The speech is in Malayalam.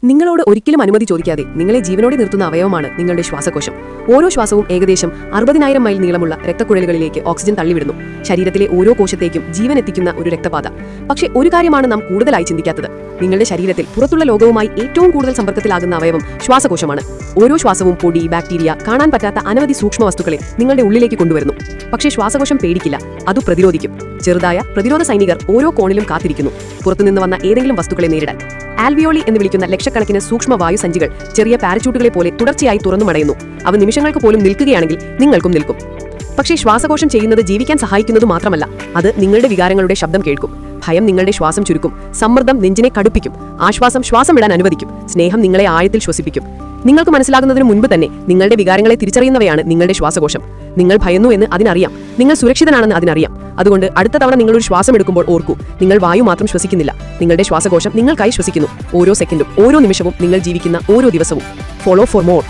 നിങ്ങളോട് ഒരിക്കലും അനുമതി ചോദിക്കാതെ നിങ്ങളെ ജീവനോടെ നിർത്തുന്ന അവയവമാണ് നിങ്ങളുടെ ശ്വാസകോശം. ഓരോ ശ്വാസവും ഏകദേശം 60,000 മൈൽ നീളമുള്ള രക്തക്കുഴലുകളിലേക്ക് ഓക്സിജൻ തള്ളിവിടുന്നു. ശരീരത്തിലെ ഓരോ കോശത്തേക്കും ജീവൻ എത്തിക്കുന്ന ഒരു രക്തപാത. പക്ഷേ ഒരു കാര്യമാണ് നാം കൂടുതലായി ചിന്തിക്കാത്തത്. നിങ്ങളുടെ ശരീരത്തിൽ പുറത്തുള്ള ലോകവുമായി ഏറ്റവും കൂടുതൽ സമ്പർക്കത്തിലാകുന്ന അവയവം ശ്വാസകോശമാണ്. ഓരോ ശ്വാസവും പൊടി, ബാക്ടീരിയ, കാണാൻ പറ്റാത്ത അനവധി സൂക്ഷ്മ വസ്തുക്കളെ നിങ്ങളുടെ ഉള്ളിലേക്ക് കൊണ്ടുവരുന്നു. പക്ഷേ ശ്വാസകോശം പേടിക്കില്ല, അത് പ്രതിരോധിക്കും. ചെറുതായ പ്രതിരോധ സൈനികർ ഓരോ കോണിലും കാത്തിരിക്കുന്നു, പുറത്തുനിന്ന് വന്ന ഏതെങ്കിലും വസ്തുക്കളെ നേരിടാൻ. ആൽവിയോളി എന്ന് വിളിക്കുന്ന ലക്ഷക്കണക്കിന് സൂക്ഷ്മ വായുസഞ്ചികൾ ചെറിയ പാരച്യൂട്ടുകളെ പോലെ തുടർച്ചയായി തുറന്നുമടയുന്നു. അവ നിമിഷങ്ങൾക്ക് പോലും നിൽക്കുകയാണെങ്കിൽ നിങ്ങൾക്കും നിൽക്കും. പക്ഷേ ശ്വാസകോശം ചെയ്യുന്നത് ജീവിക്കാൻ സഹായിക്കുന്നത് മാത്രമല്ല, അത് നിങ്ങളുടെ വികാരങ്ങളുടെ ശബ്ദം കേൾക്കും. ഭയം നിങ്ങളുടെ ശ്വാസം ചുരുക്കും, സമ്മർദ്ദം നെഞ്ചിനെ കടുപ്പിക്കും, ആശ്വാസം ശ്വാസം വിടാൻ അനുവദിക്കും, സ്നേഹം നിങ്ങളെ ആഴത്തിൽ ശ്വസിപ്പിക്കും. നിങ്ങൾക്ക് മനസ്സിലാകുന്നതിന് മുൻപ് തന്നെ നിങ്ങളുടെ വികാരങ്ങളെ തിരിച്ചറിയുന്നവയാണ് നിങ്ങളുടെ ശ്വാസകോശം. നിങ്ങൾ ഭയന്നു എന്ന് അതിനറിയാം, നിങ്ങൾ സുരക്ഷിതനാണെന്ന് അതിനറിയാം. അതുകൊണ്ട് അടുത്ത തവണ നിങ്ങളൊരു ശ്വാസം എടുക്കുമ്പോൾ ഓർക്കൂ, നിങ്ങൾ വായു മാത്രം ശ്വസിക്കുന്നില്ല, നിങ്ങളുടെ ശ്വാസകോശം നിങ്ങൾക്കായി ശ്വസിക്കുന്നു. ഓരോ സെക്കൻഡും, ഓരോ നിമിഷവും, നിങ്ങൾ ജീവിക്കുന്ന ഓരോ ദിവസവും. Follow for more.